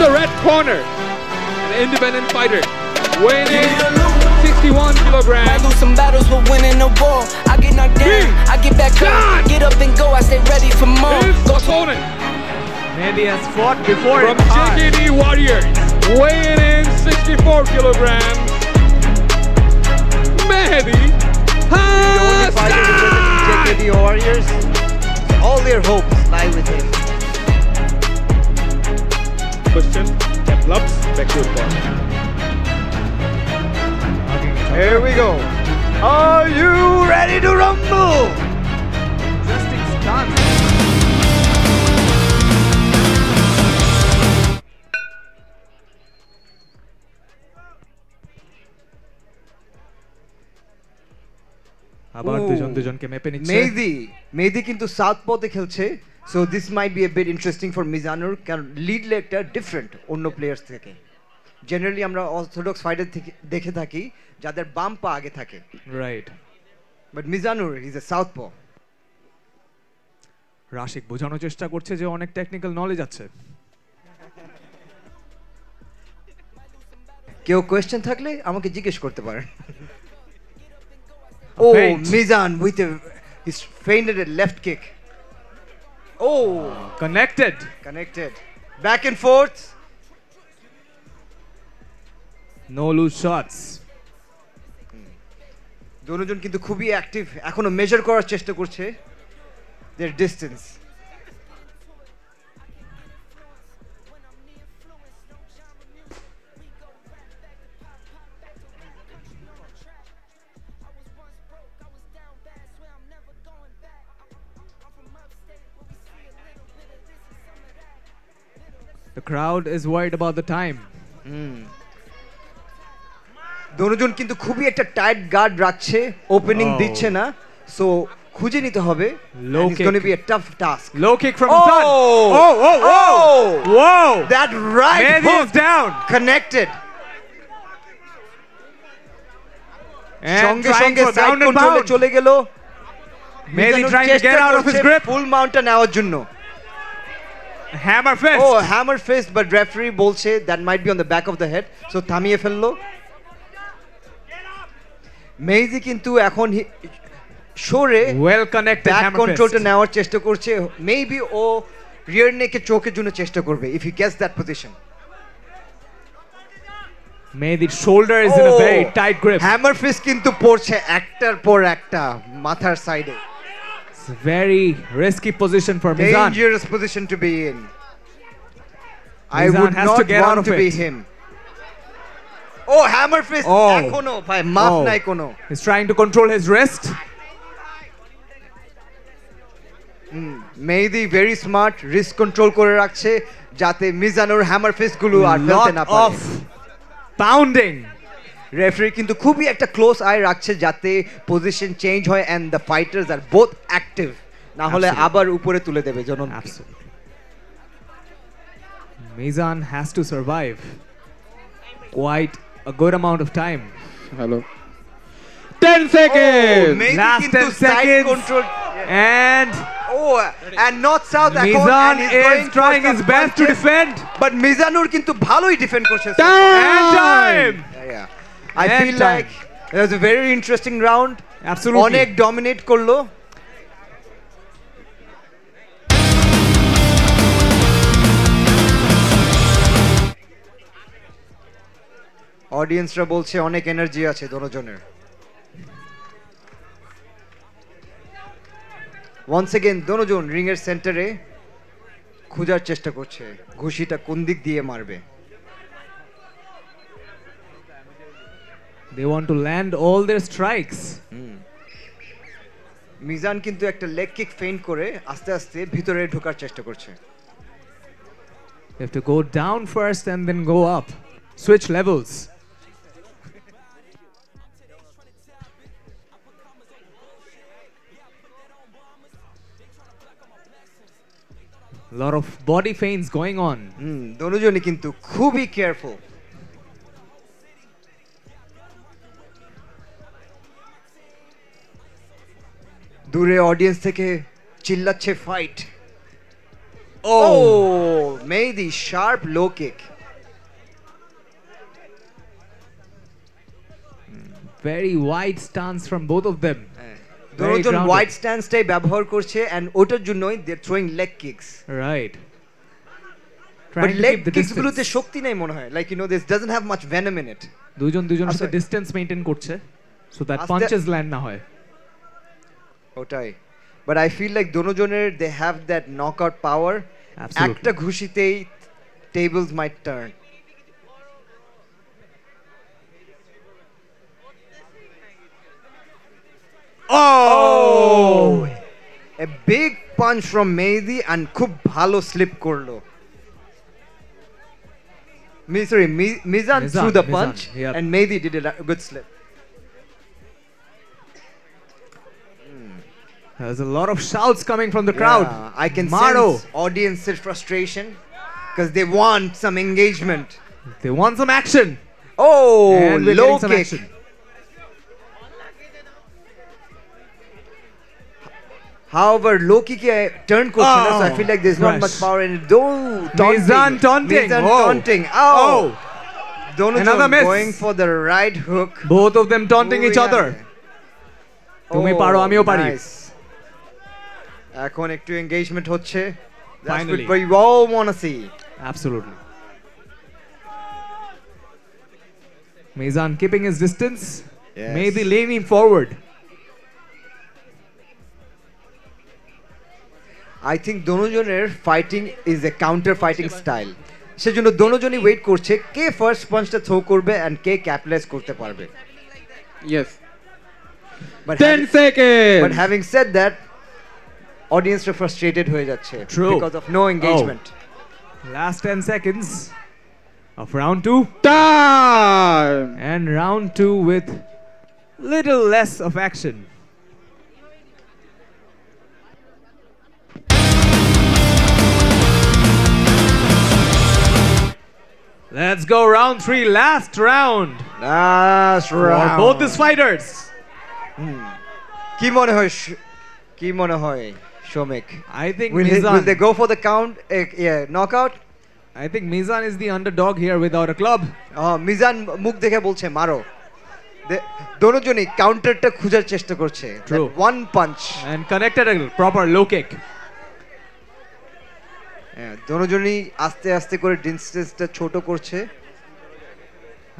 the red corner, an independent fighter, weighing 61 kilograms. Might lose some battles, but winning a war. I get knocked down, I get back up, get up and go. I stay ready for more. His opponent Mehdi has fought before from in Thai. JKD Warriors, weighing in 64 kilograms. Mehdi The only fighter representing JKD Warriors. All their hopes lie with him. Question develops backward ball. Here we go. Are you ready to rumble? Interesting stance. আবার দুজনকে মেপে নিচ্ছে মেহেদি কিন্তু সাউথ পথে খেলছে, so this might be a bit interesting for Mizanur, কারণ lead লেগটা ডিফারেন্ট অন্য প্লেয়ার্স থেকে। জেনারেলি আমরা অর্থোডক্স ফাইটার থেকে দেখে থাকি যাদের বাম পা আগে থাকে, right, but Mizanur is a southpaw. রাশিক বোঝানোর চেষ্টা করছে যে অনেক টেকনিক্যাল নলেজ আছে। কেউ কোয়েশ্চেন থাকলে আমাকে জিজ্ঞেস করতে পারেন। Oh, Mizan with a he's feinted a left kick. Oh, connected. Back and forth. No loose shots. দুজন কিন্তু খুবই অ্যাক্টিভ, এখনো মেজার করার চেষ্টা করছে their distance. The crowd is worried about the time. দুজন কিন্তু খুবই একটা টাইট গার্ড রাখছে, ওপেনিং দিচ্ছে না, সো খুঁজে নিতে হবে। It's going to be a tough task. Low kick from Mizan. Whoa! That right Mehdi hook is down. connected. And সঙ্গে trying সঙ্গে for সাইড ground and কন্ট্রোলে pound. চলে গেল। Mehdi trying to get out of his grip. ফুল মাউন্টটা নেওয়ার জন্য। Hammer fist. Oh, hammer fist, but referee বলছে that might be on the back of the head, so থামিয়ে ফেললো। মেহেদি কিন্তু এখন সরে well connected back hammer কন্ট্রোলটা fist. নেওয়ার চেষ্টা করছে, মেবি ও রিয়ার নেকে চোখের জন্য চেষ্টা করবে if he gets that position. Mehdi's shoulder is in a very tight grip. Hammer fist কিন্তু পড়ছে একটার পর একটা মাথার সাইডে। It's a very risky position for Mizan. Dangerous position to be in. I Mizan would has not to get out want of to be it. him. Oh, hammer fist. এখনো ভাই মাফ নাই কোনো। He's trying to control his wrist. Mehedi very smart, wrist control করে রাখছে যাতে Mizanur hammer feast গুলো আর ফেলতে না পারে। Pounding. রেফারি কিন্তু খুবই একটা ক্লোজ আই রাখছে যাতে পজিশন চেঞ্জ হয় and the fighters are both active, না হলে আবার উপরে তুলে দেবে জনন। Mizan has to survive quite a good amount of time. Hello. 10 seconds. Last 10 seconds. Control. And And not South Mizan is trying his best to defend, but Mizanur কিন্তু ভালোই defend করছে। And time. I feel like it was a very interesting round. Absolutely. অনেক dominate করলো। অডিয়েন্সরা বলছে অনেক energy আছে দুজনের। once again দুজন রিং এর সেন্টারে খোঁজার চেষ্টা করছে ঘুষিটা কোন দিক দিয়ে মারবে। They want to land all their strikes. Mizan কিন্তু একটা লেগ কিক ফেইন্ট করে আস্তে আস্তে ভিতরে ঢোকার চেষ্টা করছে। You have to go down first and then go up. Switch levels. A lot of body feints going on. দুজনই কিন্তু খুবই কেয়ারফুল। দূরে অডিয়েন্স থেকে চিল্লাচ্ছে fight. Oh, Mehdi, sharp low kick. Very wide stance from both of them. Very দুজন grounded. Wide স্ট্যান্সটাই ব্যবহার করছে and ওটার জন্যই they throwing leg kicks Right. But Trying to leg keep the kicks গুলোতে distance. শক্তি নাই মনে হয় like you know this doesn't have much venom in it দুজনের সাথে sorry. ডিসটেন্স মেইনটেইন করছে so that As punches land না হয় ওটাই বাট আই ফিল লাইক দুজনের they have that knockout power Absolutely. একটা ঘুষিতেই tables might turn Oh! A big punch from Mehdi and খুব ভালো স্লিপ করলো Mizan threw the Mizan, punch yep. and Mehdi did a good slip. There's a lot of shouts coming from the crowd. Yeah, I can Maro, sense audience's frustration because they want some engagement. they want some action. Oh, And we're low getting some kick. action. However, low kick turn করছে না, so I Oh, feel like there's not crash. much power in it. Though Mizan taunting. Mizan Oh. taunting. Oh. Donojon Another miss. going for the right hook. Both of them taunting each other. তুমি পারো, আমিও পারি। Nice. এখন একটু engagement হচ্ছে. That's Finally. what we all want to see. Absolutely. Mizan keeping his distance. Yes. Maybe leaning forward. I think দোনোজনের fighting is a counter fighting style সেজন্য দোনোজনই ওয়েট করছে কে ফার্স্ট পাঞ্চটা থ্রো করবে এন্ড কে ক্যাপিটালাইজ করতে পারবে Yes. But 10 seconds. But having said that অডিয়েন্সটা ফ্রাস্ট্রেটেড হয়ে যাচ্ছে True. Because of no engagement Last 10 seconds of round 2. Time. And round 2 with little less of action. Let's go round 3, last round last for round both these fighters. কি মনে হয় শোমেক I think will Mizan, they go for the count knockout I think Mizan is the underdog here without a club. Mizan মুখ দেখে বলছে মারো দোনোজনই কাউন্টারটা খোঁজার চেষ্টা করছে True. One punch And connected a proper low kick. দোনোজনই আস্তে আস্তে করে ডিস্টেন্সটা ছোট করছে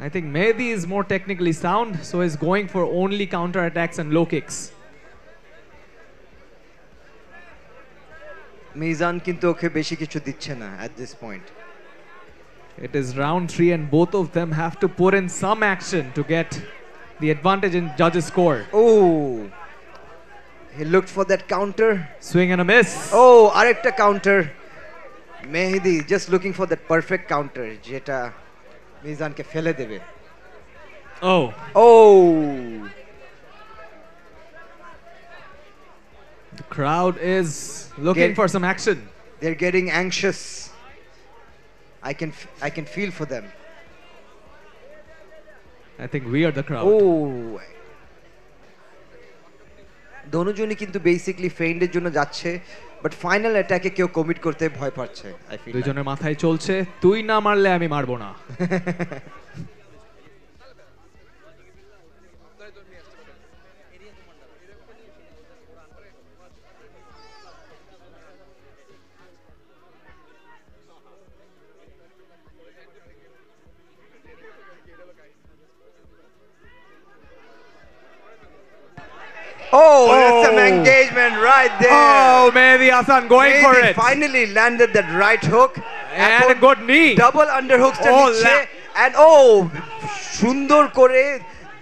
I think Mehdi is more technically sound, so he's going for only counter attacks and low kicks. Mizan কিন্তু ওকে বেশি কিছু দিচ্ছে না at this point It is round 3 and both of them have to put in some action to get the advantage in judges' score. oh he looked for that counter Swing and a miss. oh আরেকটা counter Mehedi just looking for that perfect counter যেটা মিজানকে ফেলে দেবে Oh, oh the crowd is looking Get- for some action. they're getting anxious I can feel for them I think we are the crowd. oh দোনোজনই কিন্তু basically ফেইন্ডের জন্য যাচ্ছে but final অ্যাটাকে কেউ commit করতে ভয় পাচ্ছে আই ফিল দুজনের মাথায় চলছে তুই না মারলে আমি মারবো না। oh that's some engagement right there Oh, Mehdi Hasan going for Mehdi it. finally landed that right hook And a good knee. Double আন্ডারহুকসটা Oh, নিচ্ছে and oh সুন্দর করে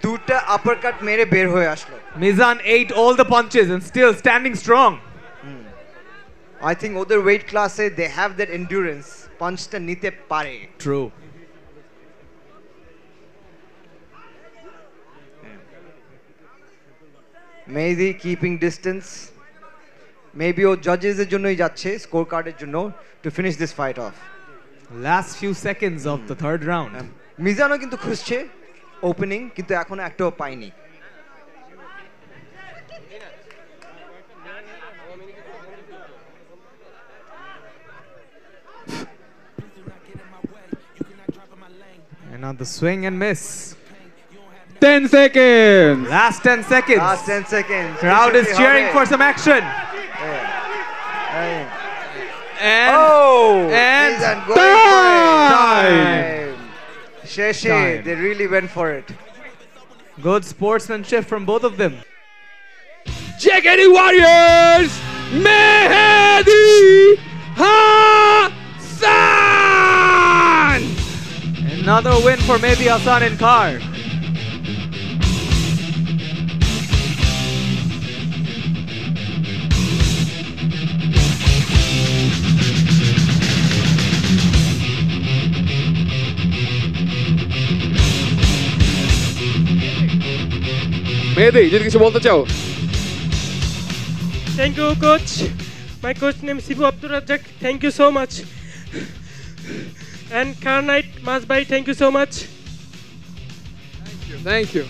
দুটো আপারকাট মেরে বের হয়ে আসলো Mizan ate all the punches and still standing strong. I think ওদের ওয়েট ক্লাসে they have that endurance পাঞ্চটা নিতে পারে True. মেহেদি কিপিং ডিস্টেন্স মেবি ও জাজেস এর জন্যই যাচ্ছে স্কোর কার্ডের জন্য to finish this fight of Last few seconds of the third round. মিজানও কিন্তু খুঁজছে ওপেনিং কিন্তু এখনো একটাও পায়নি Now the swing and miss. 10 seconds. Last 10 seconds. Last 10 seconds. Crowd is cheering for some action. And Mizan going Time. for it. Sheshi, Time. they really went for it. good sportsmanship from both of them. JKT Warriors, Mehdi Hassan. Another win for Mehdi Hassan in car. Mehdi, যদি কিছু বলতে চাও? Thank you, coach. My coach name is Sibu Abdur Razzaq. Thank you so much. And Karnite Mazbai, thank you so much. Thank you.